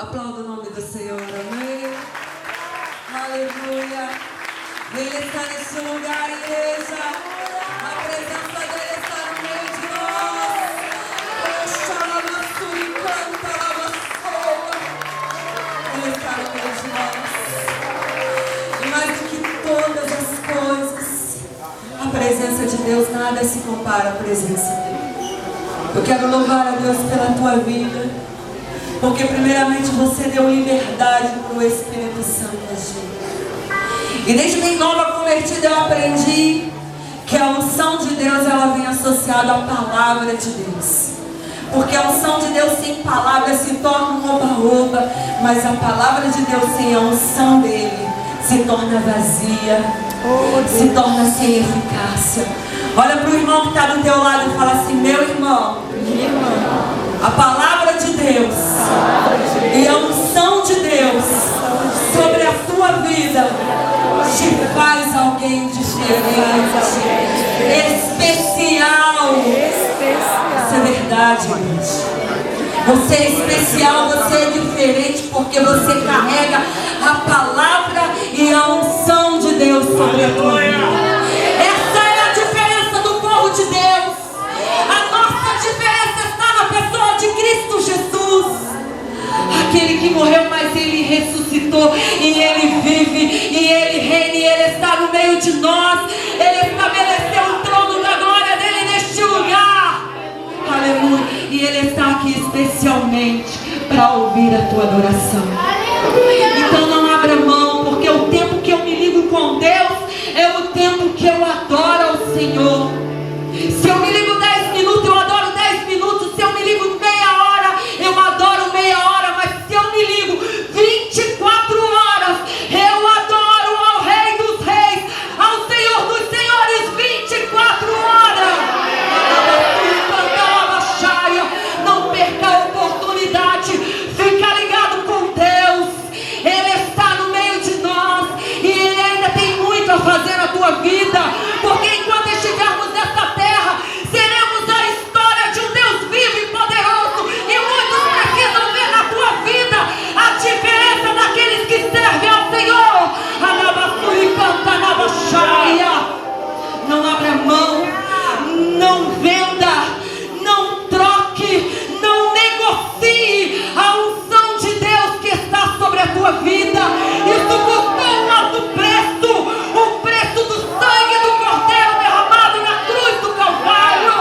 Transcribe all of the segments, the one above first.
Aplauda o nome do Senhor, amém? Aleluia. Ele está nesse lugar, igreja. A presença dele está no meio de nós. Ele está no meio de nós. E mais do que todas as coisas, a presença de Deus, nada se compara à presença dele. Eu quero louvar a Deus pela tua vida, porque primeiramente você deu liberdade para o Espírito Santo agir. E desde bem nova convertida eu aprendi que a unção de Deus, ela vem associada à palavra de Deus. Porque a unção de Deus sem palavra se torna um oba-oba, mas a palavra de Deus sem a unção dele se torna vazia, se torna sem eficácia. Olha para o irmão que está do teu lado e fala assim: meu irmão, a palavra de Deus e a unção de Deus sobre a tua vida te faz alguém diferente, especial. Isso é verdade, gente. Você é especial, você é diferente, porque você carrega a palavra e a unção de Deus sobre a tua vida. Essa é a diferença do povo de Deus. A nossa diferença está na pessoa de Cristo Jesus. Aquele que morreu, mas ele ressuscitou, e ele vive, e ele reina, e ele está no meio de nós. Ele estabeleceu o trono da glória dele neste lugar. Aleluia. E ele está aqui especialmente para ouvir a tua adoração. Então não abra mão, porque o tempo que eu me ligo com Deus é o tempo que eu adoro ao Senhor. Se eu me ligo 10 minutos, eu adoro 10 minutos. Se eu me ligo meia hora, eu adoro meia hora. Mas se eu me ligo 24 horas, eu adoro ao Rei dos Reis, ao Senhor dos Senhores, 24 horas. Não perca a oportunidade. Fica ligado com Deus. Ele está no meio de nós, e Ele ainda tem muito a fazer na tua vida. Porque enquanto estivermos nessa terra, seremos a história de um Deus vivo e poderoso. E muitos precisam ver na tua vida a diferença daqueles que servem ao Senhor. Não abra mão, não venda, não troque, não negocie a unção de Deus que está sobre a tua vida. Isso custou um alto preço, o preço do sangue do Cordeiro derramado na cruz do Calvário.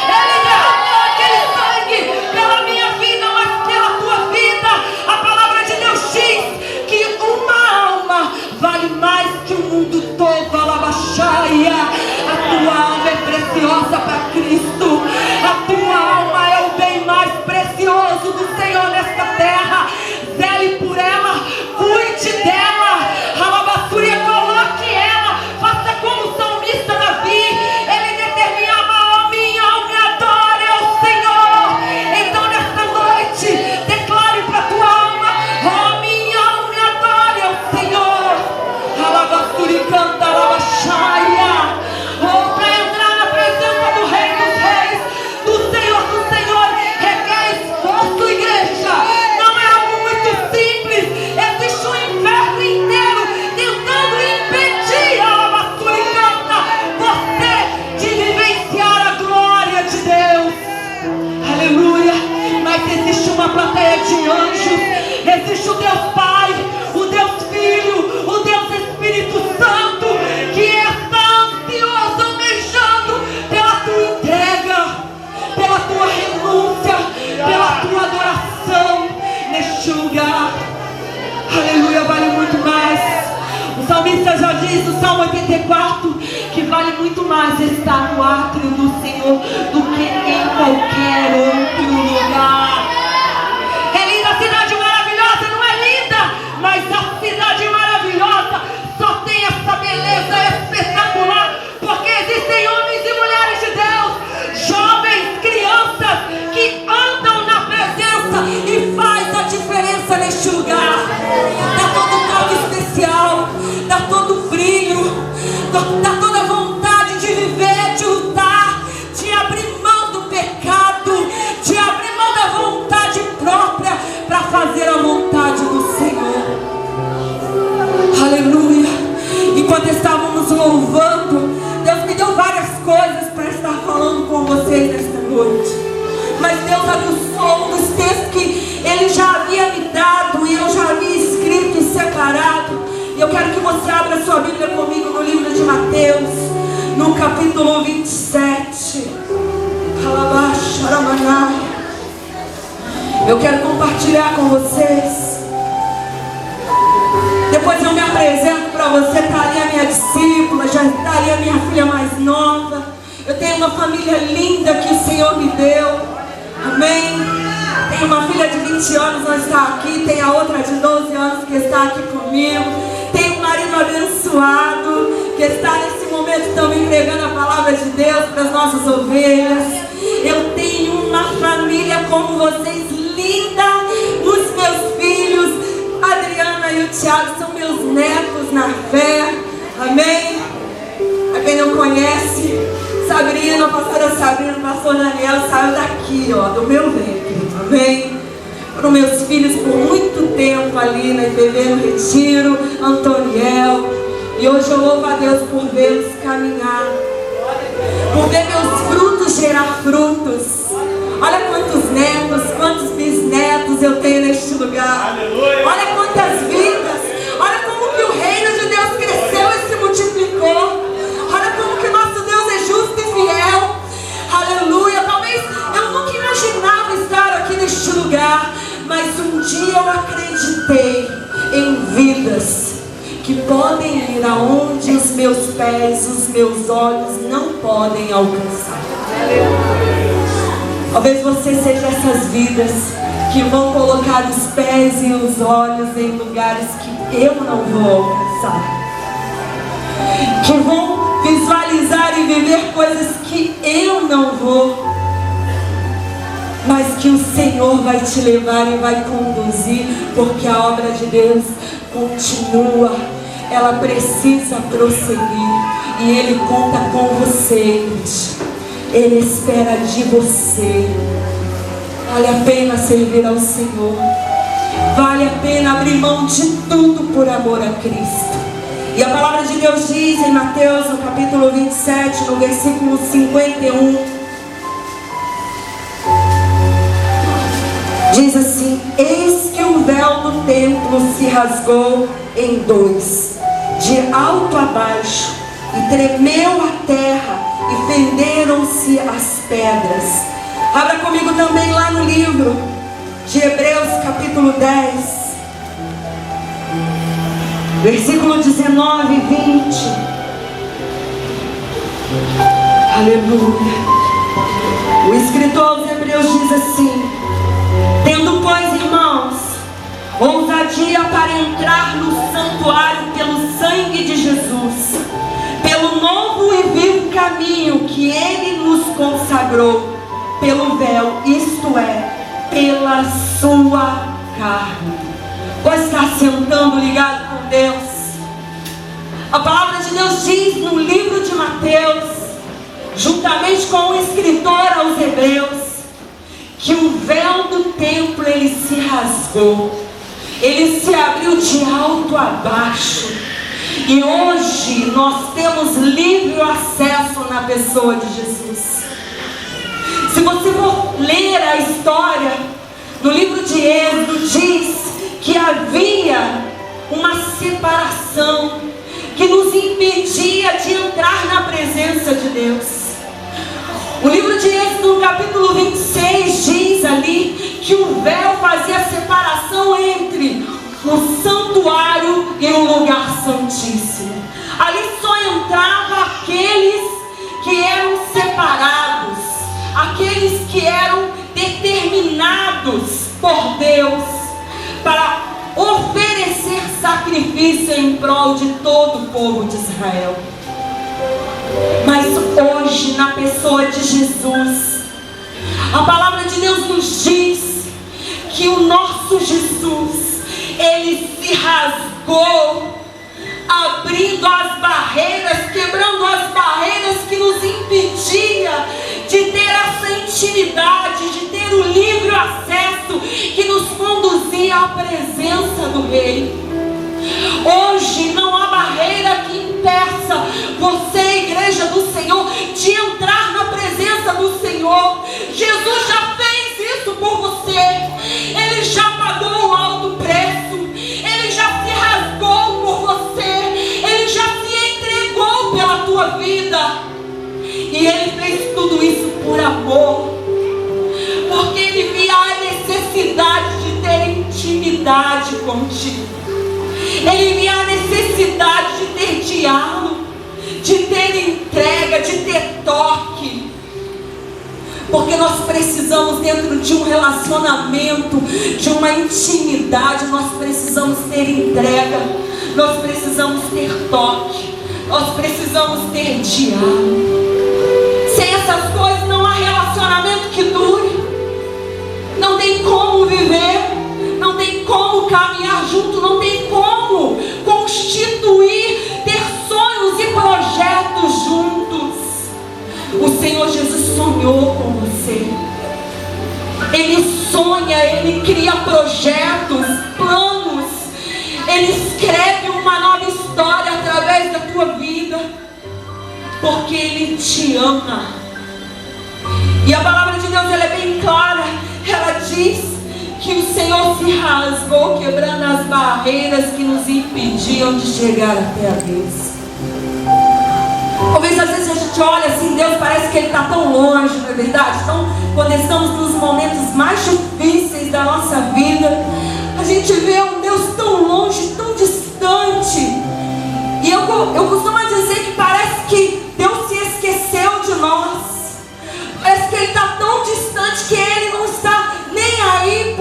Ele derramou aquele sangue pela minha vida, mas pela tua vida. A palavra de Deus diz que uma alma vale mais que o mundo todo. Alabaxaia. A tua alma é preciosa para Cristo. A tua alma é o bem mais precioso do Senhor nesta terra. Zele por ela, cuide dela. Alabaçúria, coloque ela. Faça como o salmista Davi. Ele determinava: ó, minha alma adore ao Senhor. Então nesta noite, declare para a tua alma: ó, minha alma adore ao Senhor. Alabaçúria, canta, alabaxaia. Para entrar na presença do Rei dos Reis, do Senhor dos Senhores, requer esforço, igreja. Não é algo muito simples. Existe um inferno inteiro tentando impedir a alabaçuricanta você de vivenciar a glória de Deus. Aleluia. Mas existe uma plateia de anjos. Existe o Deus Pai, o Deus Filho, o Deus Espírito Santo, que está ansioso, almejando pela tua entrega, pela tua renúncia, pela tua adoração neste lugar. Aleluia, vale muito mais. O salmista já diz no Salmo 84 que vale muito mais estar no átrio do Senhor do que em qualquer outro lugar. É linda a cidade maravilhosa, não é linda? Mas a cidade maravilhosa só tem essa beleza espetacular porque existem homens e mulheres de Deus, jovens, crianças, que andam na presença e faz a diferença neste lugar. Dá todo um toque especial, dá todo o brilho, Mateus, no capítulo 27. Eu quero compartilhar com vocês. Depois eu me apresento para você. Está ali a minha discípula, já está ali a minha filha mais nova. Eu tenho uma família linda que o Senhor me deu. Amém. Tenho uma filha de 20 anos, não está aqui. Tem a outra de 12 anos que está aqui comigo. Tenho um marido abençoado que está nesse momento também pregando a palavra de Deus para as nossas ovelhas. Eu tenho uma família como vocês, linda. Os meus filhos, Adriana e o Thiago, são meus netos na fé. Amém. Para quem não conhece, Sabrina, a pastora Sabrina, o pastor Daniel saiu daqui, ó, do meu ventre. Amém. Foram meus filhos por muito tempo ali na IPV, no Retiro, Antoniel. E hoje eu louvo a Deus por vê-los caminhar, por ver meus frutos gerar frutos. Olha quantos netos, quantos bisnetos eu tenho neste lugar. Aleluia. Olha quantas vidas. Olha como que o reino de Deus cresceu e se multiplicou. Olha como que nosso Deus é justo e fiel. Aleluia. Talvez eu nunca imaginava estar aqui neste lugar, mas um dia eu acreditei em vidas que podem ir aonde os meus pés, os meus olhos não podem alcançar. Talvez você seja essas vidas que vão colocar os pés e os olhos em lugares que eu não vou alcançar, que vão visualizar e viver coisas que eu não vou, mas que o Senhor vai te levar e vai conduzir, porque a obra de Deus continua, ela precisa prosseguir, e Ele conta com você. Ele espera de você. Vale a pena servir ao Senhor, vale a pena abrir mão de tudo por amor a Cristo. E a palavra de Deus diz em Mateus, no capítulo 27, no versículo 51, diz assim: eis que o véu do templo se rasgou em dois, de alto a baixo, e tremeu a terra, e fenderam-se as pedras. Abra comigo também lá no livro de Hebreus, capítulo 10, versículo 19 e 20. Aleluia. O escritor aos Hebreus diz assim: tendo, pois, irmãos, ousadia para entrar no santuário pelo sangue de Jesus, pelo novo e vivo caminho que Ele nos consagrou, pelo véu, isto é, pela sua carne. Pois está sentando ligado com Deus. A palavra de Deus diz no livro de Mateus, juntamente com o escritor aos Hebreus, que o véu do templo ele se rasgou, ele se abriu de alto a baixo, e hoje nós temos livre acesso na pessoa de Jesus. Se você for ler a história no livro de Êxodo, diz que havia uma separação que nos impedia de entrar na presença de Deus. O livro de Êxodo, no capítulo 26, diz ali que o véu fazia a separação entre o santuário e o lugar santíssimo. Ali só entrava aqueles que eram separados, aqueles que eram determinados por Deus para oferecer sacrifício em prol de todo o povo de Israel. Mas hoje, na pessoa de Jesus, a palavra de Deus nos diz que o nosso Jesus, Ele se rasgou, abrindo as barreiras, quebrando as barreiras que nos impedia de ter essa intimidade, de ter o livre acesso que nos conduzia à presença do Rei. Hoje não há barreira que impeça você, igreja do Senhor, de entrar na presença do Senhor. Jesus já fez isso por você. Ele já pagou um alto preço. Ele já se rasgou por você. Ele já se entregou pela tua intimidade contigo. Ele vê a necessidade de ter diálogo, de ter entrega, de ter toque. Porque nós precisamos, dentro de um relacionamento, de uma intimidade, nós precisamos ter entrega, nós precisamos ter toque, nós precisamos ter diálogo. Sem essas coisas não há relacionamento que dure. Não tem como viver, não tem como caminhar junto, não tem como constituir, ter sonhos e projetos juntos. O Senhor Jesus sonhou com você. Ele sonha, Ele cria projetos, planos. Ele escreve uma nova história através da tua vida, porque Ele te ama. E a palavra de Deus, ela é bem clara. Ela diz que o Senhor se rasgou, quebrando as barreiras que nos impediam de chegar até a Deus. Talvez às vezes a gente olha assim, Deus parece que Ele está tão longe, não é verdade? Então, quando estamos nos momentos mais difíceis da nossa vida, a gente vê um Deus tão longe, tão distante. E eu costumo dizer que parece que Deus se esqueceu de nós. Parece que Ele está tão distante que Ele não está nem aí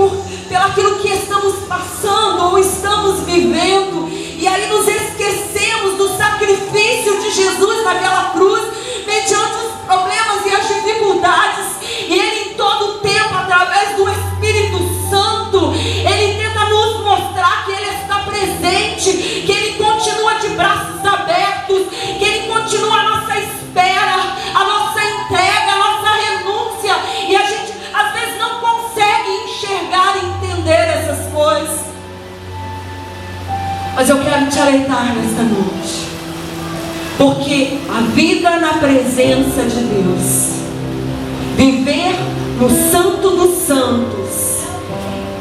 pelaquilo que estamos passando ou estamos vivendo. E aí nos esquecemos do sacrifício de Jesus naquela cruz, mediante os problemas e as dificuldades. E Ele em todo o tempo, através do Espírito Santo, Ele tenta nos mostrar que Ele está presente, que Ele continua de braços abertos, que Ele continua à nossa espera, a nossa entrega, a nossa renúncia. E a gente às vezes não consegue enxergar e entender essas coisas. Mas eu quero te alertar nesta noite, porque a vida na presença de Deus, viver no Santo dos Santos,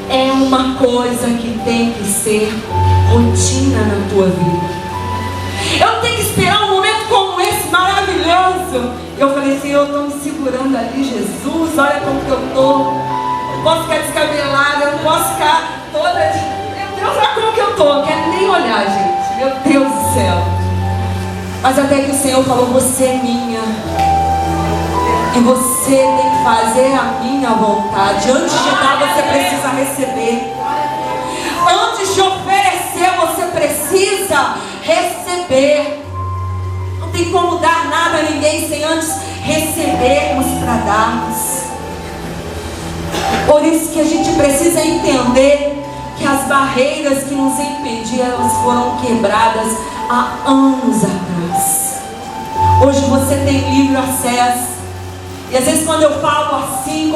é uma coisa que tem que ser rotina na tua vida. Eu tenho que esperar um momento como esse maravilhoso. Eu falei assim, eu estou me segurando ali, Jesus, olha como que eu estou. Eu posso ficar descabelada, eu não posso ficar toda... Meu Deus, olha como que eu estou, não quero nem olhar, gente. Meu Deus do céu. Mas até que o Senhor falou, você é minha. E você tem que fazer a minha vontade. Antes de dar, você precisa receber. Antes de oferecer, você precisa receber. Não tem como dar nada a ninguém sem antes recebermos para darmos. Por isso que a gente precisa entender que as barreiras que nos impediam, elas foram quebradas há anos atrás. Hoje você tem livre acesso. E às vezes quando eu falo assim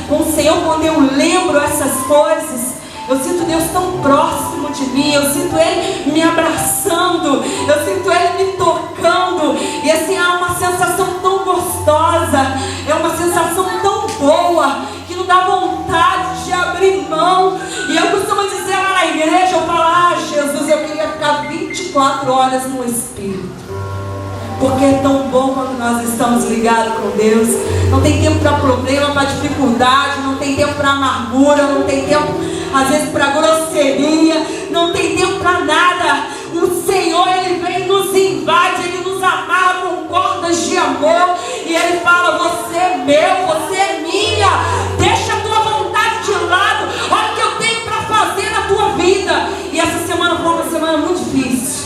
com o Senhor, quando eu lembro essas coisas, eu sinto Deus tão próximo de mim, eu sinto Ele me abraçando, eu sinto Ele me tocando. E assim, é uma sensação tão gostosa, é uma sensação tão boa, que não dá vontade de abrir mão. E eu costumo dizer lá na igreja, eu falo, Jesus, eu queria ficar 24 horas no Espírito. Porque é tão bom quando nós estamos ligados com Deus. Não tem tempo para problema, para dificuldade, não tem tempo para amargura, não tem tempo às vezes para grosseria, não tem tempo para nada. O Senhor, Ele vem, nos invade, Ele nos amarra com cordas de amor. E Ele fala, você é meu, você é minha. Deixa a tua vontade de lado. Olha o que eu tenho para fazer na tua vida. E essa semana foi uma semana muito difícil,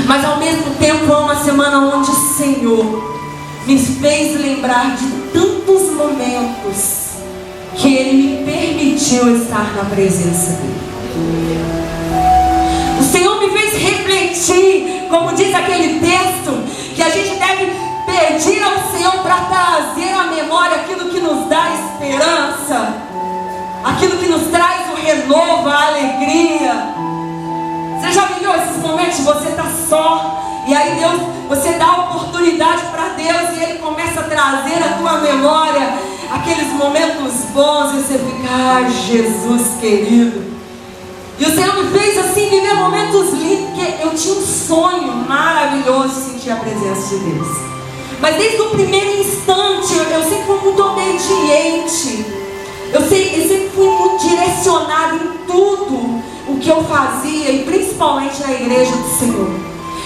mas ao mesmo tempo é uma semana onde o Senhor me fez lembrar de tantos momentos que Ele me permitiu estar na presença dEle. O Senhor me fez refletir, como diz aquele texto, que a gente deve pedir ao Senhor para trazer à memória aquilo que nos dá esperança, aquilo que nos traz o renovo, a alegria. Você já viveu esses momentos de você estar só, e aí Deus, você dá oportunidade para Deus, e Ele começa a trazer à tua memória aqueles momentos bons, e você fica, Jesus querido. E o Senhor me fez assim viver momentos lindos, porque eu tinha um sonho maravilhoso de sentir a presença de Deus. Mas desde o primeiro instante, eu sempre fui muito obediente. Eu sempre fui muito direcionada apaixonada em tudo o que eu fazia, e principalmente na igreja do Senhor.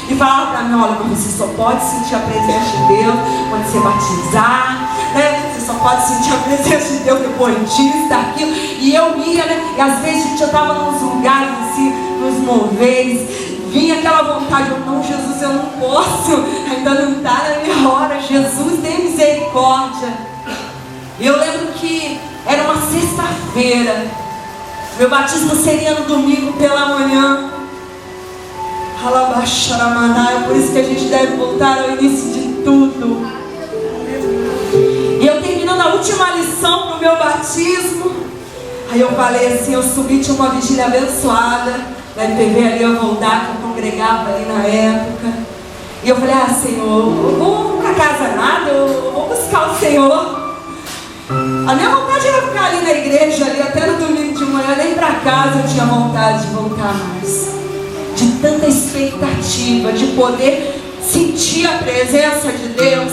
E falava para mim: olha, mas você só pode sentir a presença de Deus quando você batizar, né? Você só pode sentir a presença de Deus depois disso, daquilo. E eu ia, né? E às vezes, gente, eu estava nos lugares assim, nos moveres, vinha aquela vontade: eu, não, Jesus, eu não posso, ainda não está na minha hora, Jesus, tem misericórdia. E eu lembro que era uma sexta-feira, meu batismo seria no domingo pela manhã. É por isso que a gente deve voltar ao início de tudo. E eu terminando a última lição pro meu batismo, aí eu falei assim, eu subi, tinha uma vigília abençoada da IPV ali, eu voltar, que eu congregava ali na época. E eu falei: ah, Senhor, eu vou pra casa nada, eu vou buscar o Senhor. A minha vontade era ficar ali na igreja, ali até no domingo de manhã, nem pra casa eu tinha vontade de voltar mais. De tanta expectativa, de poder sentir a presença de Deus,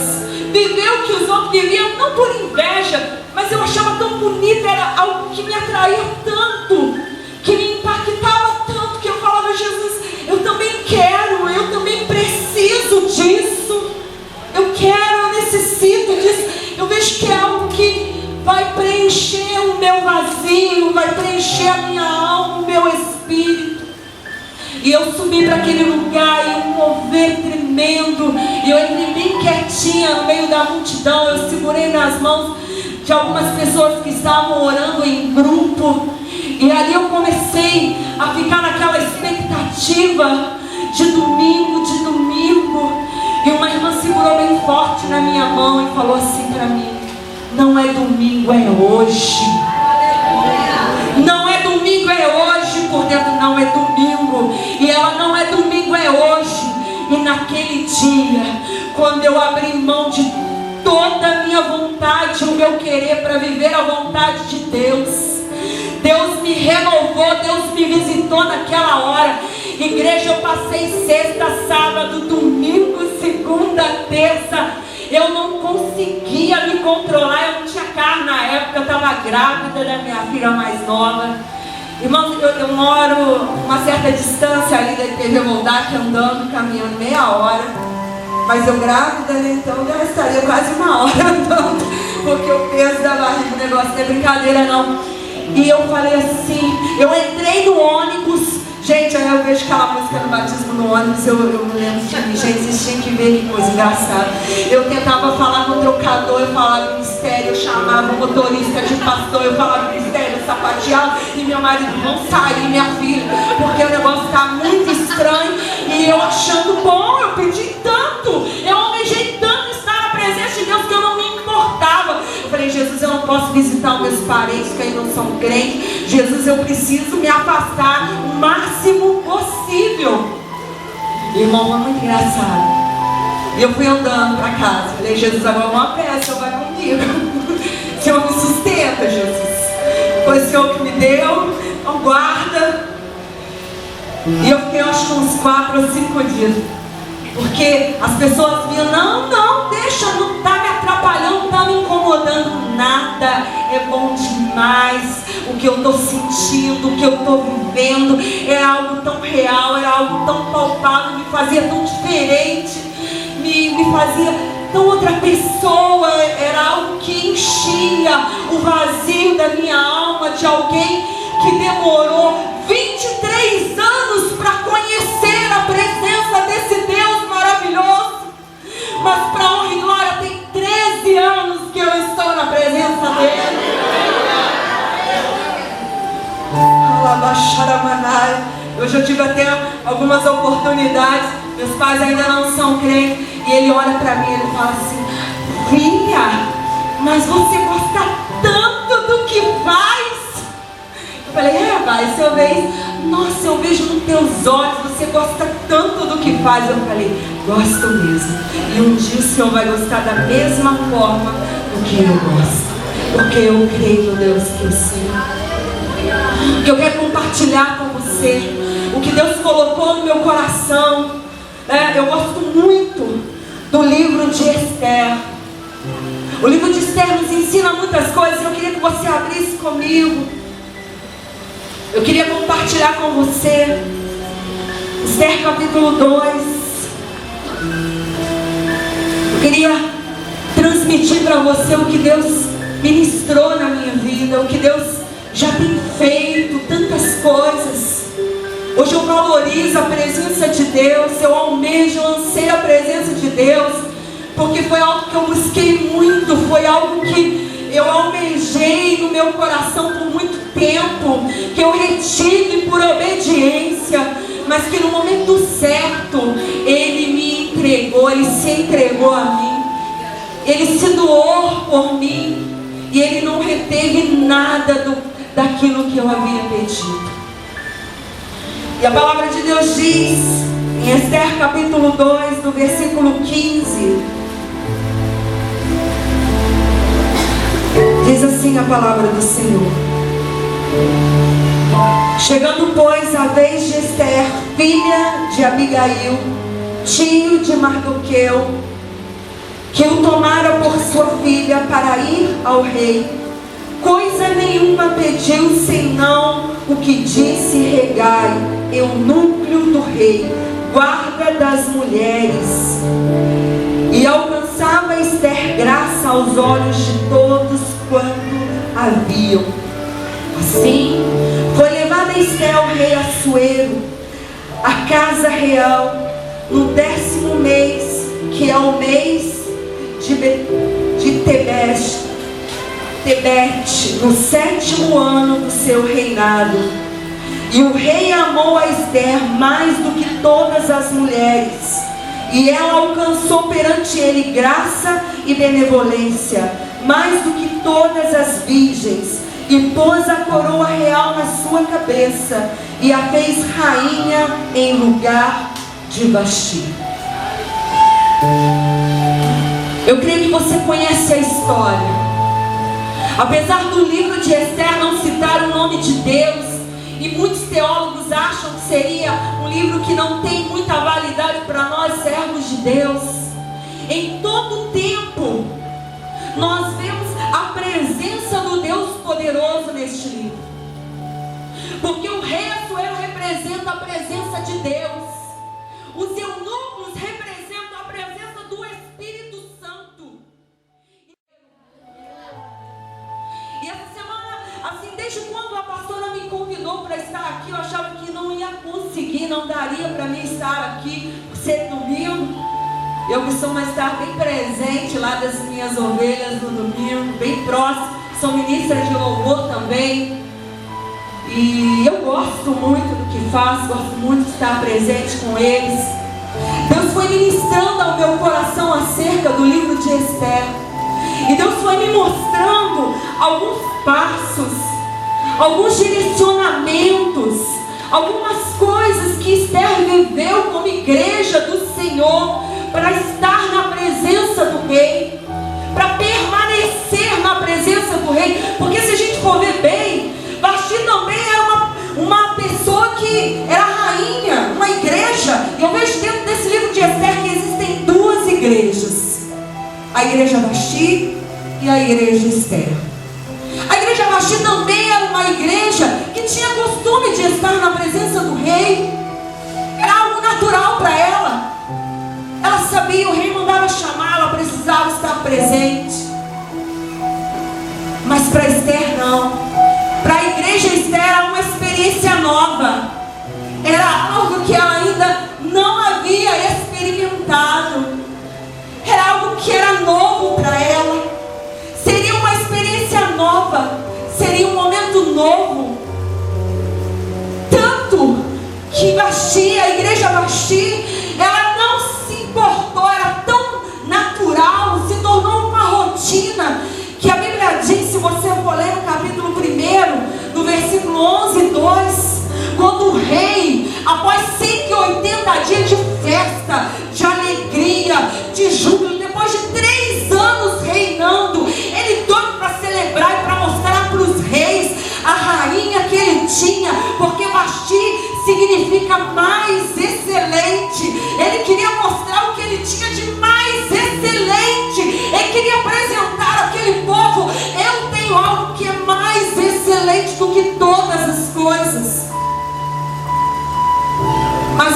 viver o que os outros viviam, não por inveja, mas eu achava tão bonito, era algo que me atraía tanto, que me impactava tanto, que eu falava: Jesus, eu também quero, eu também preciso disso, eu quero, eu necessito disso. Eu vejo que é algo que vai preencher o meu vazio, vai preencher a minha alma, o meu espírito. E eu subi para aquele lugar, e um mover tremendo, e eu entrei bem quietinha no meio da multidão. Eu segurei nas mãos de algumas pessoas que estavam orando em grupo, e ali eu comecei a ficar naquela expectativa de domingo, e uma irmã segurou bem forte na minha mão e falou assim para mim: não é domingo, é hoje. Não é domingo, é hoje. Por dentro, não é domingo. E ela: não é domingo, é hoje. E naquele dia, quando eu abri mão de toda a minha vontade, o meu querer, para viver a vontade de Deus, Deus me renovou, Deus me visitou naquela hora. Igreja, eu passei sexta, sábado, domingo, segunda, terça. Eu não conseguia me controlar, eu não tinha carne na época, eu estava grávida da minha filha mais nova. Irmãos, eu moro uma certa distância ali da IPV Moldac, andando, caminhando meia hora. Mas eu grávida, né? Então já estaria quase uma hora andando, porque o peso da barriga, o negócio não é brincadeira não. E eu falei assim, eu entrei no ônibus. Gente, aí eu vejo aquela música no batismo no ônibus, eu me lembro de mim. Gente, vocês tinham que ver que coisa engraçada. Eu tentava falar com o trocador, eu falava em mistério, eu chamava o motorista de pastor, eu falava em mistério, eu sapateava, e meu marido: não sair, minha filha, porque o negócio está muito estranho. E eu achando bom, eu pedi tanto, eu almejei tanto estar na presença de Deus, que eu não me importava. Eu falei: Jesus, eu não posso visitar os meus parentes que ainda não são crentes. Jesus, eu preciso me afastar o máximo possível. Irmão, foi muito engraçado. E eu fui andando para casa. Falei: Jesus, agora uma peça, vai comigo. O Senhor me sustenta, Jesus. Foi o Senhor que me deu, então guarda. E eu fiquei, acho que uns 4 ou 5 dias. Porque as pessoas vinham: não, deixa, não está me atrapalhando, não está me incomodando nada. É bom demais o que eu estou sentindo, o que eu estou vivendo. É algo tão real, era algo tão palpável, me fazia tão diferente, me fazia tão outra pessoa. Era algo que enchia o vazio da minha alma, de alguém que demorou 23 anos para conhecer a presença desse Deus maravilhoso. Mas para honra e glória, tem 13 anos que eu estou na presença dele. Hoje eu tive até algumas oportunidades. Meus pais ainda não são crentes, e ele olha para mim e ele fala assim: filha, mas você gosta tanto do que faz. Eu falei: pai, se eu vejo, nossa, eu vejo nos teus olhos, você gosta tanto do que faz. Eu falei: gosto mesmo. E um dia o Senhor vai gostar da mesma forma do que eu gosto, porque eu creio no Deus que eu sei. Que eu quero compartilhar com você o que Deus colocou no meu coração. Eu gosto muito do livro de Esther. O livro de Esther nos ensina muitas coisas. Eu queria que você abrisse comigo Eu queria compartilhar com você Esther capítulo 2. Eu queria transmitir para você o que Deus ministrou na minha vida, o que Deus já tem feito, tantas coisas. Hoje eu valorizo a presença de Deus, eu almejo, eu anseio a presença de Deus, porque foi algo que eu busquei muito, foi algo que eu almejei no meu coração por muito tempo, que eu retive por obediência, mas que no momento certo Ele me entregou, Ele se entregou a mim, Ele se doou por mim, e Ele não reteve nada daquilo que eu havia pedido. E a palavra de Deus diz, em Esther capítulo 2, do versículo 15, diz assim a palavra do Senhor: chegando, pois, a vez de Esther, filha de Abigail, tio de Mardoqueu, que o tomara por sua filha para ir ao rei, coisa nenhuma pediu senão o que disse Hegai, eunuco do rei, guarda das mulheres. E alcançava Esther graça aos olhos de todos quanto a viam. Assim, foi levada Esther ao rei Assuero, à casa real, no 10º mês, que é o mês de Tebete, no 7º ano do seu reinado. E o rei amou a Esther mais do que todas as mulheres, e ela alcançou perante ele graça e benevolência, mais do que todas as virgens, e pôs a coroa real na sua cabeça, e a fez rainha em lugar de Vasti. Eu creio que você conhece a história. Apesar do livro de Esther não citar o nome de Deus, e muitos teólogos acham que seria um livro que não tem muita validade para nós, servos de Deus, em todo tempo nós vemos a presença do Deus poderoso neste livro, porque o rei Assuero representa a presença de Deus, os eunucos representam a presença do Espírito Santo. E essa semana, assim, desde quando a pastora me convidou para estar aqui, eu achava que não ia conseguir, não daria para mim estar aqui, por ser domingo. Eu costumo estar bem presente lá das minhas ovelhas no domingo, bem próximo. Sou ministra de louvor também. E eu gosto muito do que faço, gosto muito de estar presente com eles. Deus foi ministrando ao meu coração acerca do livro de Esther. E Deus foi me mostrando alguns passos, alguns direcionamentos, algumas coisas que Esther viveu como igreja do Senhor, para estar na presença do rei, para permanecer na presença do rei. Porque se a gente for ver bem, Vasti também era uma pessoa que era rainha, uma igreja. E eu vejo dentro desse livro de Esther que existem duas igrejas: a igreja Vasti e a igreja Esther. A igreja Vasti também era uma igreja que tinha costume de estar na presença do rei. Era algo natural para ela. Ela sabia, o rei mandava chamar, ela precisava estar presente. Mas para Esther não. Para a igreja Esther era uma experiência nova. Era algo que ela ainda não havia experimentado. Era algo que era novo para ela. Seria uma experiência nova. Seria um momento novo. Tanto que Vasti, a igreja Vasti, ela não se importou, era tão natural, se tornou uma rotina, que a Bíblia diz, se você for ler no capítulo 1, no versículo 11 e 2, quando o rei, após 180 dias de festa, de alegria, de júbilo, depois de 3 anos reinando, ele doido para celebrar e para mostrar para os reis a rainha que ele tinha, porque Vasti significa mais excelente. Ele queria mostrar o que ele tinha de mais excelente. Ele queria apresentar aquele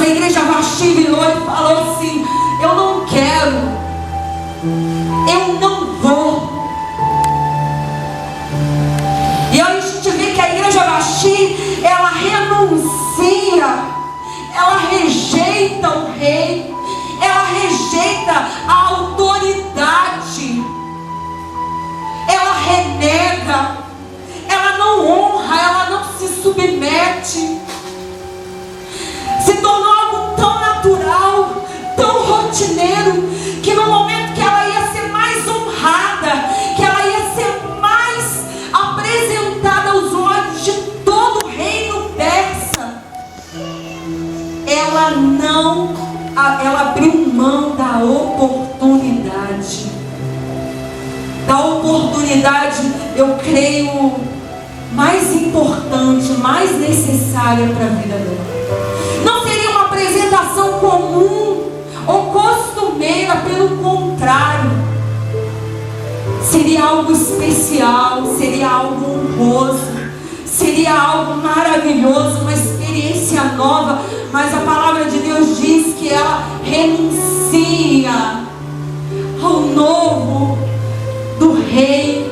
Mas a igreja Vasti virou e falou assim: eu não quero, eu não vou. E aí a gente vê que a igreja Vasti, ela renuncia, ela rejeita o rei, ela rejeita a autoridade, ela renega, ela não honra, ela não se submete. Se tornou algo tão natural, tão rotineiro, que no momento que ela ia ser mais honrada, que ela ia ser mais apresentada aos olhos de todo o reino persa, ela abriu mão da oportunidade. Da oportunidade, eu creio, mais importante, mais necessária para a vida dela. Não seria uma apresentação comum ou costumeira, pelo contrário, seria algo especial, seria algo honroso, seria algo maravilhoso, uma experiência nova. Mas a palavra de Deus diz que ela renuncia ao novo do rei,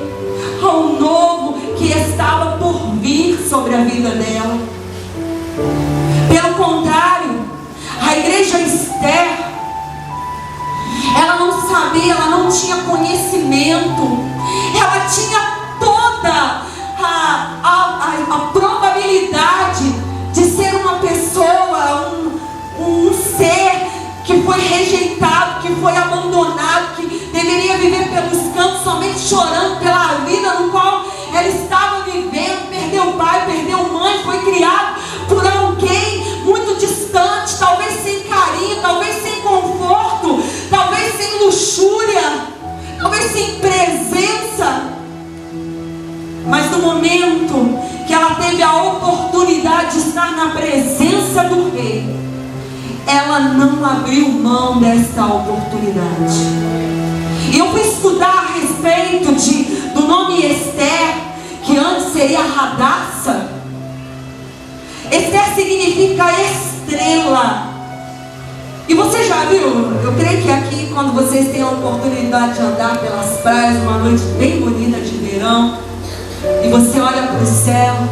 ao novo que estava por vir sobre a vida dela. Pelo contrário, a igreja Esther, ela não sabia, ela não tinha conhecimento, ela tinha toda a probabilidade de ser uma pessoa, um ser que foi rejeitado, que foi abandonado, que deveria viver pelos cantos somente chorando pela vida no qual ela estava vivendo. Perdeu pai, perdeu mãe, foi criado por alguém muito distante, talvez sem carinho, talvez sem conforto, talvez sem luxúria, talvez sem presença. Mas no momento que ela teve a oportunidade de estar na presença do rei, ela não abriu mão desta oportunidade. E eu fui estudar a respeito do nome Esther, que antes seria Hadassah. Esther significa estrela. E você já viu? Eu creio que aqui, quando vocês têm a oportunidade de andar pelas praias, uma noite bem bonita de verão, e você olha para os céus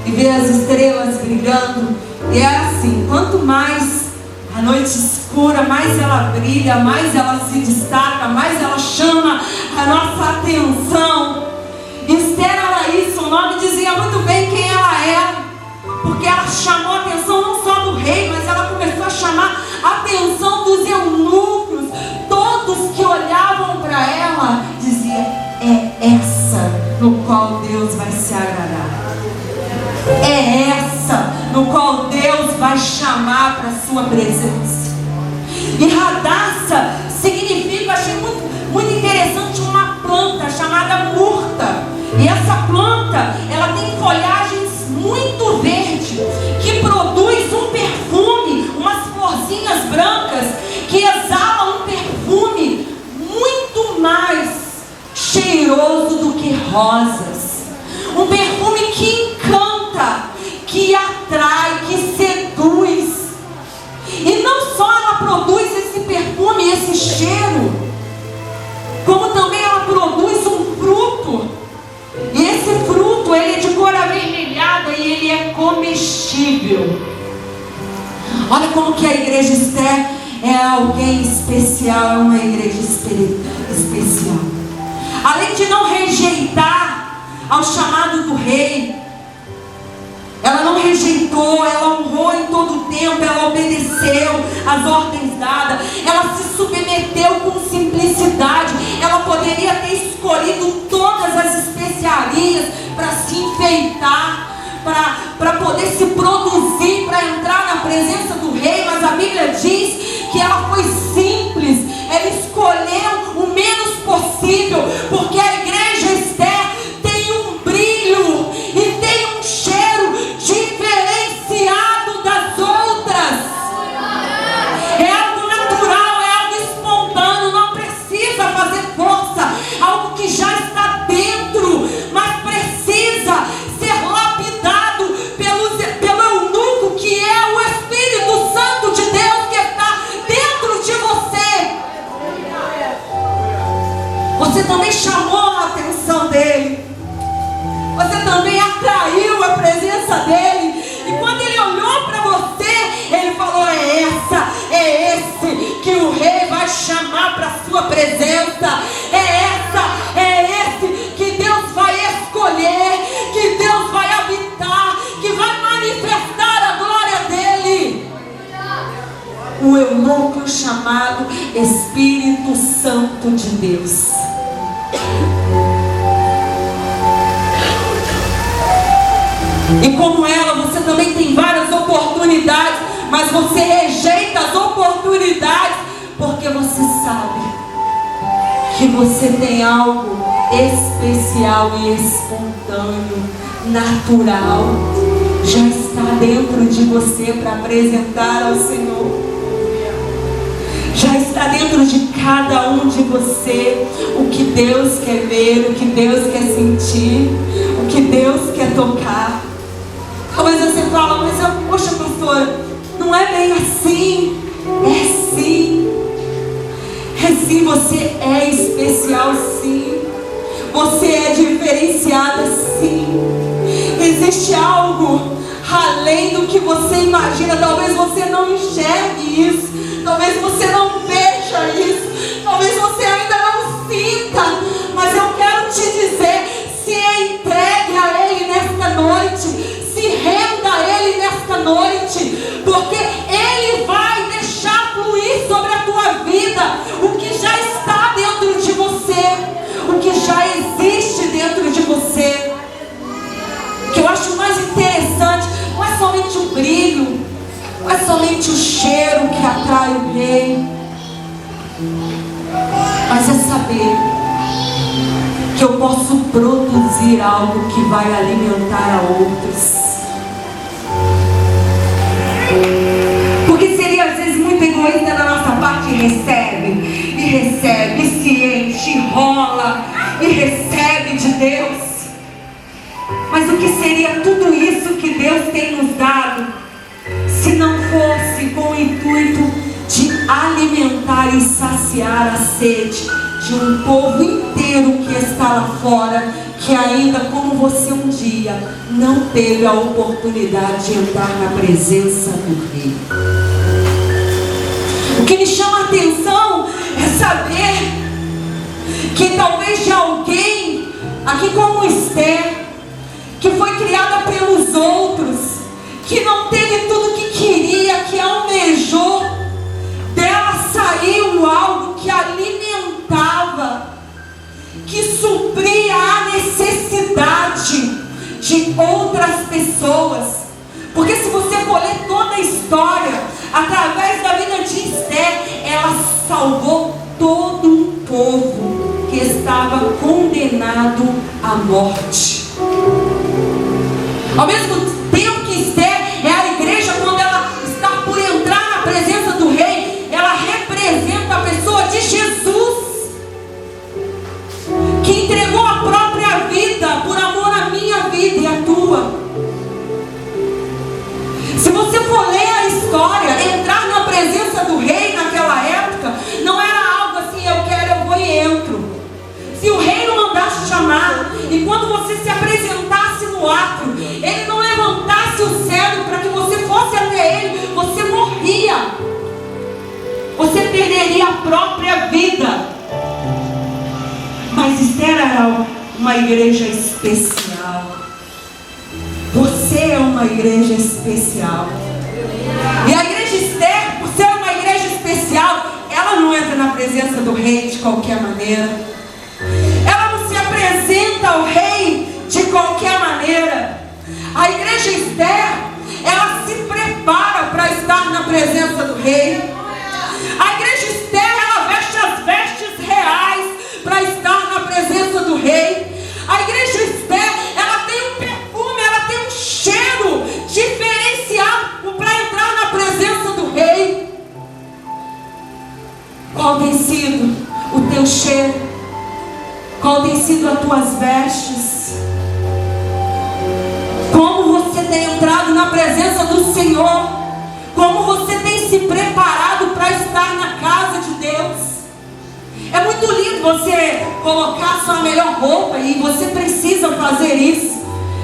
e vê as estrelas brilhando, e é assim, quanto mais a noite escura, mais ela brilha, mais ela se destaca, mais ela chama a nossa atenção. Esther era isso, o nome dizia muito bem quem ela era, porque ela chamou a atenção não só do rei, mas ela começou a chamar a atenção dos eunucos. Todos que olhavam para ela diziam: é essa no qual Deus vai se agradar, é essa no qual Deus vai chamar para a sua presença. E Hadassah significa, achei muito interessante, uma planta chamada murta. E essa planta, ela tem folhagens muito verdes, que produz um perfume, umas florzinhas brancas, que exalam um perfume muito mais cheiroso do que rosas. Um perfume que encanta, que atrai, que seduz. E não só ela produz esse perfume, esse cheiro, como também ela produz um fruto. E esse fruto, ele é de cor avermelhada e ele é comestível. Olha como que a igreja Esther é alguém especial, é uma igreja especial. Além de não rejeitar ao chamado do rei, ela não rejeitou, ela honrou em todo o tempo, ela obedeceu às ordens dadas, ela se submeteu com simplicidade. Ela poderia ter escolhido todas as especiarias para se enfeitar, para poder se produzir, para entrar na presença do rei, mas a Bíblia diz que ela foi simples, ela escolheu o menos possível, porque a igreja Esther tem um brilho e tem um cheiro diferenciado das outras. É algo natural, é algo espontâneo, não precisa fazer força, algo que já está dentro, mas precisa ser lapidado pelo eunuco, que é o Espírito Santo presença. É esse que Deus vai escolher, que Deus vai habitar, que vai manifestar a glória dele. O eunuco chamado Espírito Santo de Deus. E como ela, você também tem várias oportunidades, mas você rejeita as oportunidades porque você sabe que você tem algo especial e espontâneo, natural, já está dentro de você para apresentar ao Senhor. Já está dentro de cada um de você o que Deus quer ver, o que Deus quer sentir, o que Deus quer tocar. Talvez você fala, mas poxa, pastora, não é bem assim. É sim. É sim, você é especial sim. Você é diferenciada sim. Existe algo além do que você imagina. Talvez você não enxergue isso. Talvez você não veja isso. Talvez você ainda não sinta. Mas eu quero te dizer, se entregue a Ele nesta noite. Se renda a Ele nesta noite, porque Ele vai deixar fluir sobre a tua vida o que já está dentro de você, o que já existe dentro de você. O que eu acho mais interessante não é somente o brilho, não é somente o cheiro que atrai o rei, mas é saber que eu posso produzir algo que vai alimentar a outros. Porque seria às vezes muito egoísta da nossa parte, e recebe, e se enche, rola, e recebe de Deus. Mas o que seria tudo isso que Deus tem nos dado, se não fosse com o intuito de alimentar e saciar a sede de um povo inteiro que está lá fora, que ainda como você um dia não teve a oportunidade de entrar na presença do Rei. O que me chama a atenção é saber que talvez de alguém, aqui como Esther, que foi criada pelos outros, que não teve tudo que queria, que almejou, dela saiu algo que alimentava, que supria a necessidade de outras pessoas. Porque se você for ler toda a história, através da vida de Esther, ela salvou todo um povo que estava condenado à morte. Ao mesmo tempo que Esther é a igreja, quando ela está por entrar na presença do rei, ela representa a pessoa de Jesus, que entregou a própria vida por amor à minha vida e à tua. Se você for ler a história, entrar na presença do rei naquela época, não era algo assim, eu quero, eu vou e entro. Se o rei não mandasse chamar, e quando você se apresentasse no átrio, ele não levantasse o cetro para que você fosse até ele, você morria. Você perderia a própria vida. Mas Esther era uma igreja especial. Você é uma igreja especial. E a igreja Esther, por ser uma igreja especial, ela não entra na presença do rei de qualquer maneira. Ela não se apresenta ao rei de qualquer maneira. A igreja Esther, ela se prepara para estar na presença do rei. A igreja Esther, ela veste as vestes reais para estar na presença do rei. A igreja Esther, ela tem um perfume, ela tem um cheiro diferenciado para entrar na presença do rei. Qual tem sido o teu cheiro? Qual tem sido as tuas vestes? Como você tem entrado na presença do Senhor? Como você tem se preparado para estar na casa de Deus? É muito lindo você colocar sua melhor roupa, e você precisa fazer isso.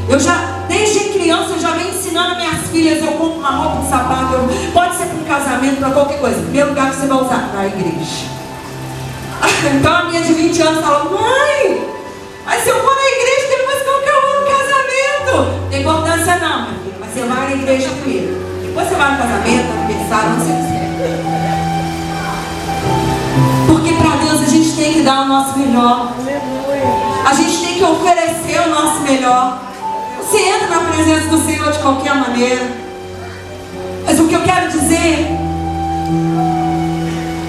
Eu já, desde criança, eu já venho ensinando minhas filhas. Eu compro uma roupa, um sapato, pode ser para um casamento, para qualquer coisa. Primeiro lugar que você vai usar, na igreja. Então a minha de 20 anos falou: mãe, mas se eu for na igreja depois que eu vou no casamento? Não tem importância não, minha filha, mas você vai na igreja primeiro. Depois você vai no casamento, no aniversário, onde você quiser. Porque para Deus a gente tem que dar o nosso melhor. A gente tem que oferecer o nosso melhor. Você entra na presença do Senhor de qualquer maneira. Mas o que eu quero dizer,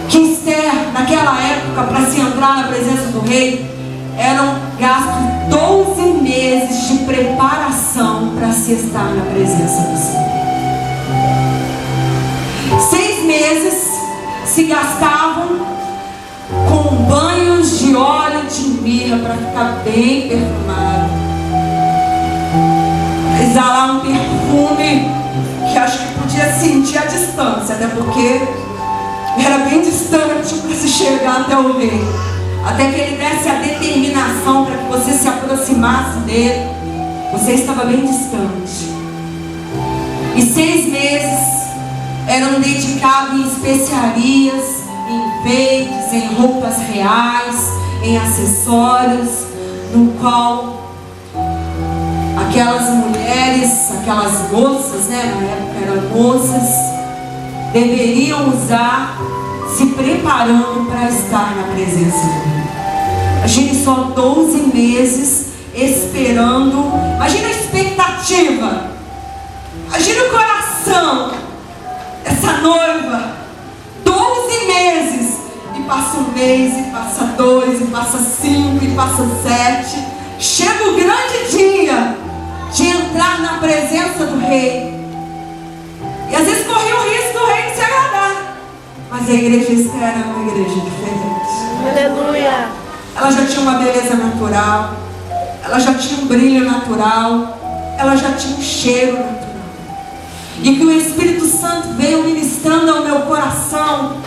que Esther, naquela época, para se entrar na presença do rei, eram gastos 12 meses de preparação para se estar na presença do Senhor. 6 meses se gastavam com banhos de óleo de mirra para ficar bem perfumado, exalar um perfume que acho que podia sentir a distância, até porque era bem distante para se chegar até o rei, até que ele desse a determinação para que você se aproximasse dele. Você estava bem distante. E 6 meses eram dedicados em especiarias, em enfeites, em roupas reais, em acessórios, no qual aquelas mulheres, aquelas moças, né, na época eram moças, deveriam usar, se preparando para estar na presença do Rei. Imagine só 12 meses esperando. Imagina a expectativa, imagina o coração dessa noiva. 12 meses, e passa 1 mês, e passa 2, e passa 5, e passa 7. Chega o grande dia de entrar na presença do rei. E às vezes corria o risco do rei de se agradar. Mas a igreja Esther era uma igreja diferente. Aleluia. Ela já tinha uma beleza natural, ela já tinha um brilho natural, ela já tinha um cheiro natural. E que o Espírito Santo veio ministrando ao meu coração,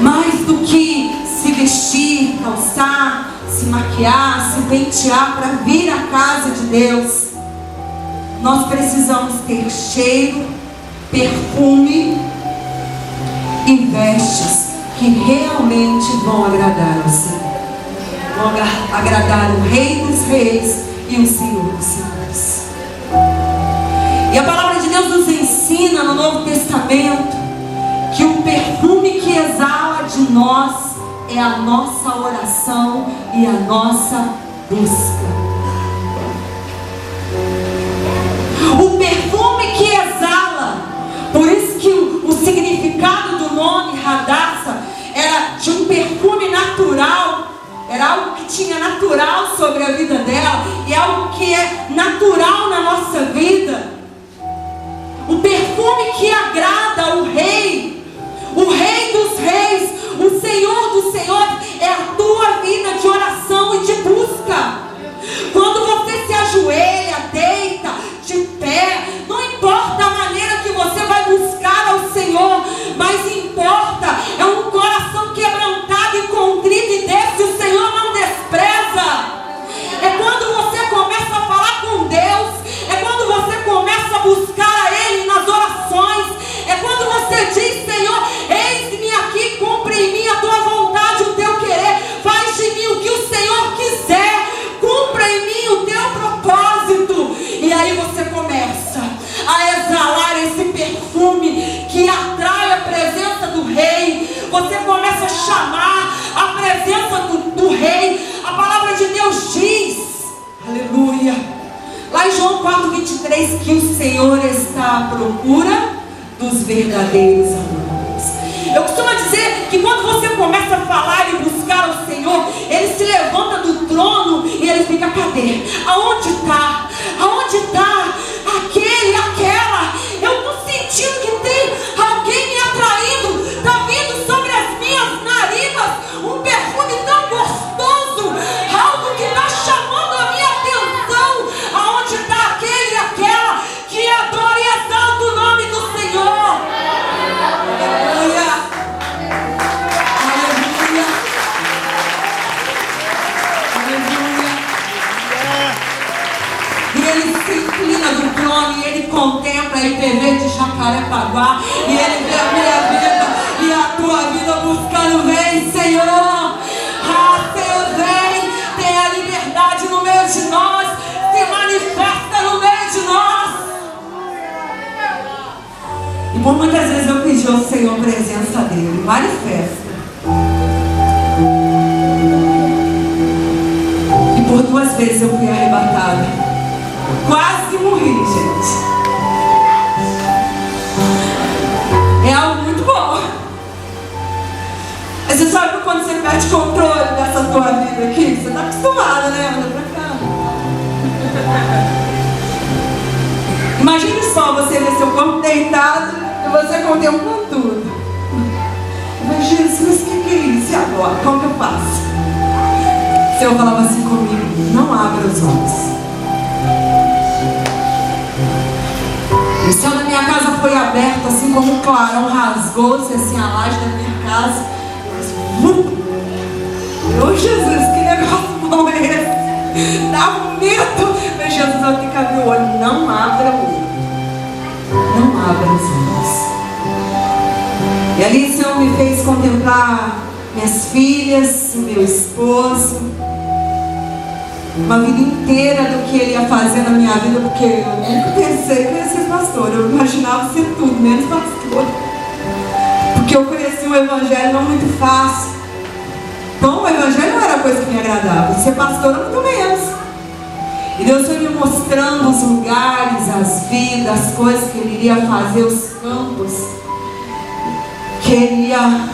mais do que se vestir, calçar, se maquiar, se pentear para vir à casa de Deus, nós precisamos ter cheiro, perfume e vestes que realmente vão agradar ao Senhor, vão agradar o Rei dos Reis e o Senhor dos Senhores. E a palavra de Deus nos ensina no Novo Testamento que o perfume que exala de nós é a nossa oração e a nossa busca. O perfume que exala, por isso que o significado do nome Hadassah era de um perfume natural, era algo que tinha natural sobre a vida dela, e algo que é natural na nossa vida. O perfume que agrada o Rei dos Reis, o Senhor dos Senhores, é a tua vida de oração e de busca. Quando você se ajoelha, deita, de pé, não importa a maneira que você vai buscar ao Senhor, mas importa, é um coração quebrantado e contrito, e desse o Senhor não despreza. É quando você começa a falar com Deus, é quando você começa a buscar a Ele nas orações, é quando você diz: Senhor, eis-me aqui, cumpre em mim a tua vontade, o teu querer, faz de mim o que o Senhor quiser, cumpra em mim o teu propósito. E aí você começa a exalar esse perfume que atrai a presença do Rei. Você começa a chamar a presença do Rei. A palavra de Deus diz, aleluia, lá em João 4:23, que o Senhor está à procura dos verdadeiros amadores. Eu costumo dizer que quando você começa a falar e buscar o Senhor, Ele se levanta do trono e Ele fica: cadê? Aonde está? Aonde está aquele, aquela? Eu estou sentindo que tem alguém me atraindo. Está vindo sobre as minhas narinas um perfume tão gostoso, algo que está chamando a minha atenção. Aonde está aquele e aquela que adora e exalta o nome do Senhor? Aleluia, aleluia, aleluia. E Ele se inclina do trono e Ele contempla a IPV de Jacarepaguá, e Ele vê a minha vida e a tua vida buscando vencer. Senhor. Ah, Senhor, vem, tenha liberdade no meio de nós, se manifesta no meio de nós. E por muitas vezes eu pedi ao Senhor a presença dele, manifesta. E por 2 vezes eu fui arrebatada, quase morri, gente. É algo muito bom. Mas você sabe que quando você perde controle dessa tua vida aqui, você está acostumada, né? Anda pra cá. Imagine só você ver seu corpo deitado e você contemplando tudo. Mas Jesus, o que é isso? E agora? Como que eu faço? O Senhor falava assim comigo: não abra os olhos. O céu da minha casa foi aberto, assim como um clarão rasgou-se assim a laje da minha casa. Ô Jesus, que negócio bom é esse? Dá um medo. Mas Jesus, eu tenho que abrir o olho. Não abra o olho. Não abra os olhos. E ali o Senhor me fez contemplar minhas filhas, meu esposo, uma vida inteira do que Ele ia fazer na minha vida, porque eu nunca pensei que eu ia ser pastor. Eu imaginava ser tudo, menos pastor. Porque eu conheci o Evangelho não muito fácil. Então o Evangelho não era coisa que me agradava. Ser pastor muito menos. E Deus foi me mostrando os lugares, as vidas, as coisas que Ele iria fazer, os campos que Ele ia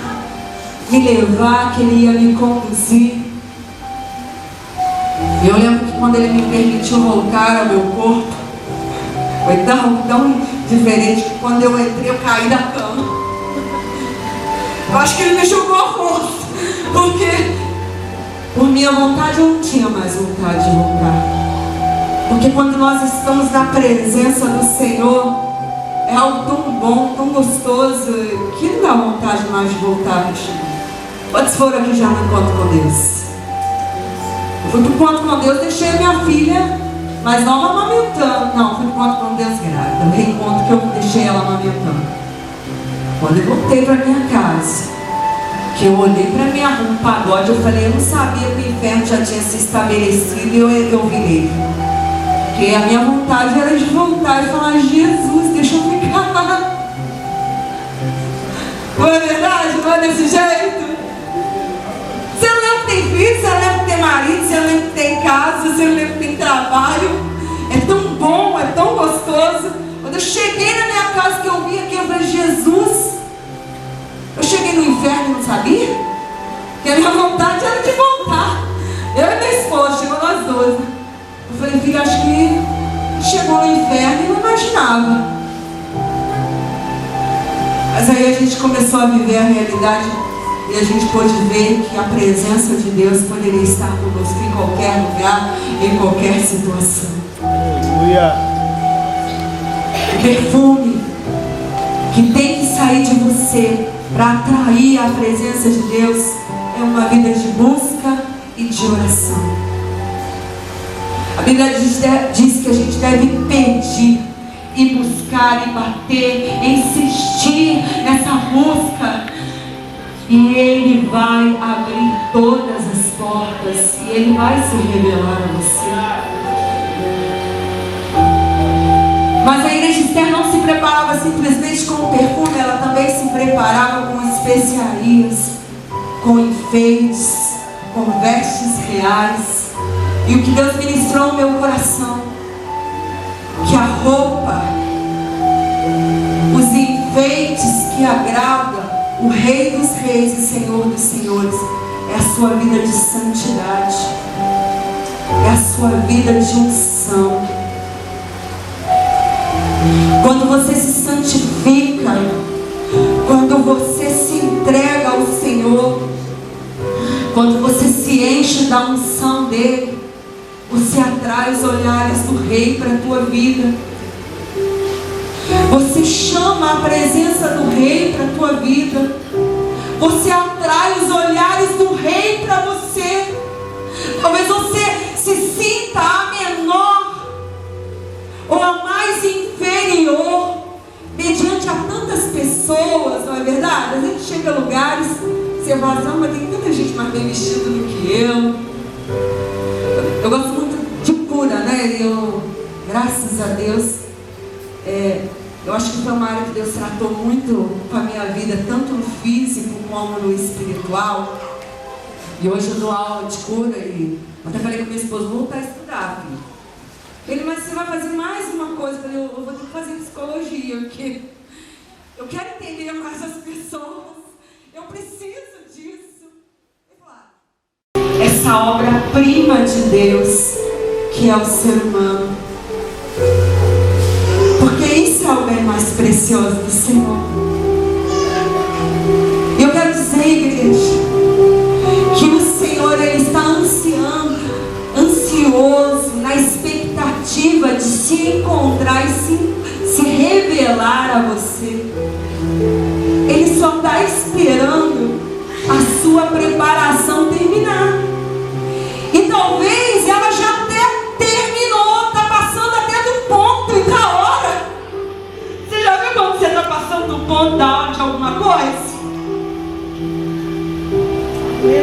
me levar, que Ele ia me conduzir. E eu lembro que quando Ele me permitiu voltar ao meu corpo, foi tão diferente que quando eu entrei eu caí da cama. Eu acho que Ele me jogou a força, porque por minha vontade eu não tinha mais vontade de voltar. Porque quando nós estamos na presença do Senhor, é algo tão bom, tão gostoso, que não dá vontade mais de voltar. Quantos foram aqui já no encontro com Deus? Eu fui para o encontro com Deus, deixei a minha filha mais nova amamentando. Não, fui para o encontro com Deus grávida. O reencontro que eu deixei ela amamentando. Quando eu voltei para minha casa, que eu olhei para minha rua, um pagode, eu falei, eu não sabia que o inferno já tinha se estabelecido, e eu virei. Porque a minha vontade era de voltar e falar, Jesus, deixa eu ficar lá. Não é verdade? Não é desse jeito? Você não lembra que tem filho, você não lembra que tem marido, você não lembra que tem casa, você não lembra que tem trabalho. É tão bom, é tão gostoso. Quando eu cheguei na minha casa, que eu vi aqui, eu falei, Jesus, eu cheguei no inferno e não sabia? Que a minha vontade era de voltar. Eu e minha esposa, chegou nós dois. Eu falei, filho, acho que chegou no inferno e não imaginava. Mas aí a gente começou a viver a realidade e a gente pôde ver que a presença de Deus poderia estar conosco em qualquer lugar, em qualquer situação. Aleluia. O perfume que tem que sair de você para atrair a presença de Deus é uma vida de busca e de oração. A Bíblia diz que a gente deve pedir e buscar e bater, insistir nessa busca, e Ele vai abrir todas as portas e Ele vai se revelar a você. Mas a igreja Esther não se preparava simplesmente com o perfume, ela também se preparava com especiarias, com enfeites, com vestes reais. E o que Deus ministrou no meu coração, que a roupa, os enfeites que agradam o Rei dos Reis e Senhor dos Senhores, é a sua vida de santidade, é a sua vida de unção. Quando você se santifica, quando você se entrega ao Senhor, quando você se enche da unção dEle, você atrai os olhares do Rei para a tua vida. Você chama a presença do Rei para a tua vida. Você atrai os olhares do Rei para você. Talvez você se sinta a menor ou a mais inferior mediante a tantas pessoas, não é verdade? A gente chega a lugares, você fala, mas tem tanta Deus tratou muito com a minha vida, tanto no físico como no espiritual. E hoje eu dou aula de cura e até falei com minha esposa, vou voltar a estudar, filho. Ele, mas você vai fazer mais uma coisa? Eu falei, eu vou ter que fazer psicologia, porque eu quero entender mais as pessoas. Eu preciso disso. Essa obra-prima de Deus, que é o ser humano. Porque isso é o bem mais precioso do Senhor. E eu quero dizer, igreja, que o Senhor, Ele está ansioso, na expectativa de se encontrar e se revelar a você. Ele só está esperando a sua preparação terminar. E talvez ela já até terminou, está passando até do ponto e da hora. Você já viu quando você está passando do ponto da hora de alguma coisa?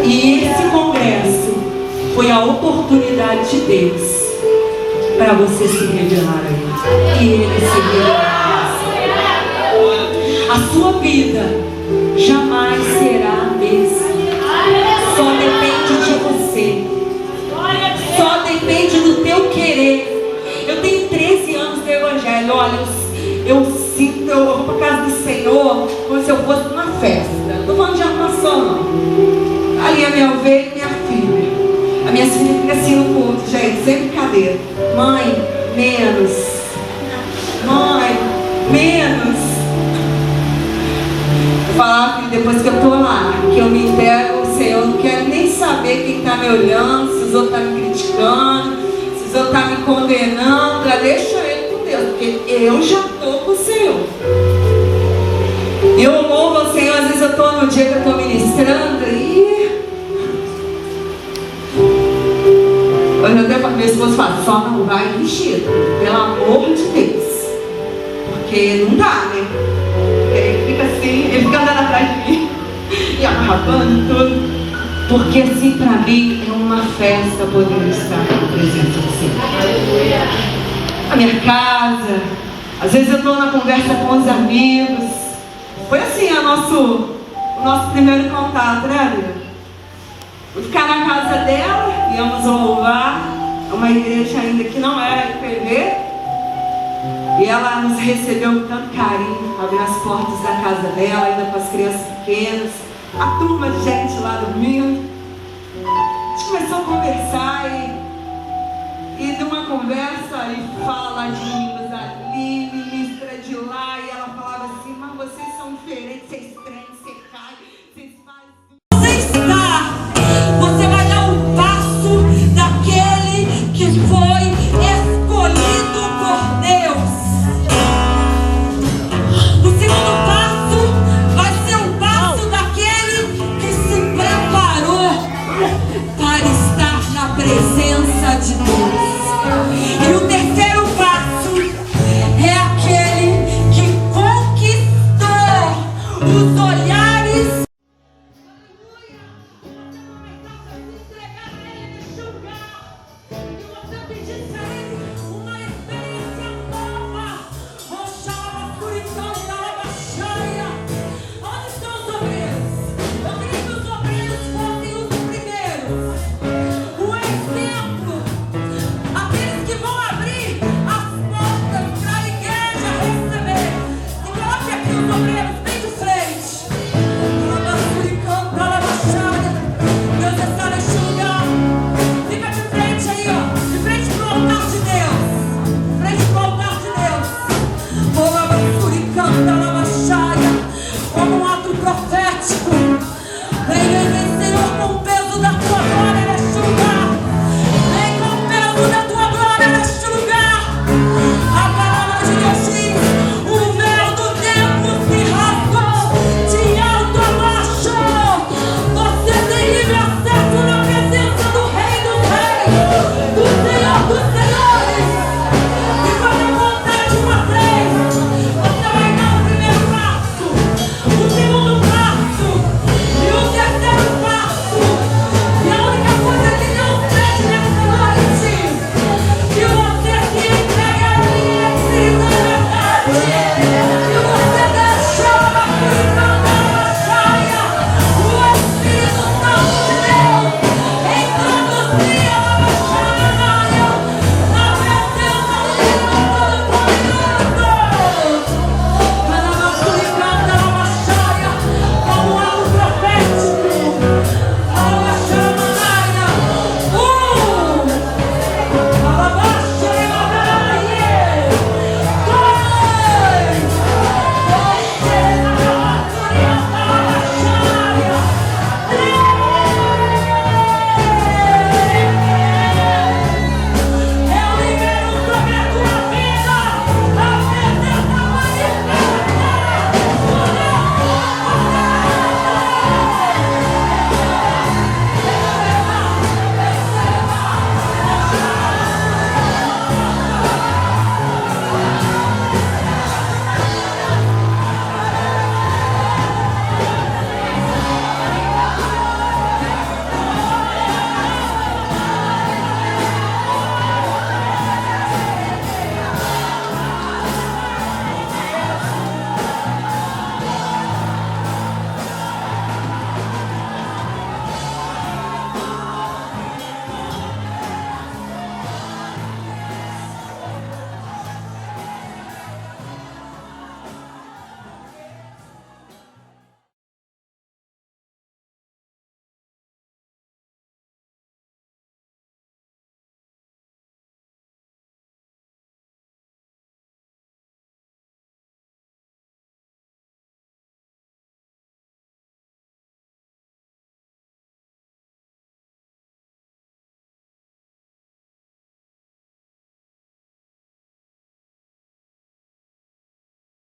E esse congresso foi a oportunidade de Deus para você se revelar a Ele. E Ele se revelará a você. A sua vida jamais será a mesma. Só depende de você. Só depende do teu querer. Eu tenho 13 anos do Evangelho. Olha, eu sinto, eu vou para casa do Senhor como se eu fosse numa festa. Não estou falando de armação, não. Ali a minha ovelha e minha filha. A minha filha fica assim no culto, gente, sem brincadeira. Mãe, menos. Mãe, menos. Eu falava, filho, depois que eu estou lá, que eu me entrego ao Senhor, eu não quero nem saber quem está me olhando, se os outros estão me criticando, se os outros estão me condenando. Já deixa ele com Deus, porque eu já estou com o Senhor. Eu louvo ao Senhor, às vezes eu estou no dia que eu estou ministrando e eu até minha esposa fala, só não vai vestido, pelo amor de Deus. Porque não dá, né? Porque ele fica assim, ele fica andando atrás de mim e amarrando tudo. Porque assim, para mim, é uma festa poder estar na presença do Senhor. A minha casa, às vezes eu estou na conversa com os amigos. Foi assim o nosso primeiro contato, né, amiga? Vou ficar na casa dela, íamos louvar, uma igreja ainda que não era IPV, e ela nos recebeu com tanto carinho, abriu as portas da casa dela, ainda com as crianças pequenas, a turma de gente lá dormindo. A gente começou a conversar e de uma conversa e fala de línguas ali, ministra de lá, e ela falava assim, mas vocês são diferentes, vocês tremem, vocês caem, vocês fazem. Você vai dar um passo daquele que foi escolhido por Deus. O segundo passo vai ser o passo daquele que se preparou para estar na presença de Deus. E o terceiro passo é aquele que conquistou os olhares. Como um ato profético, vem, Senhor, com o peso da tua glória neste lugar, vem com o peso da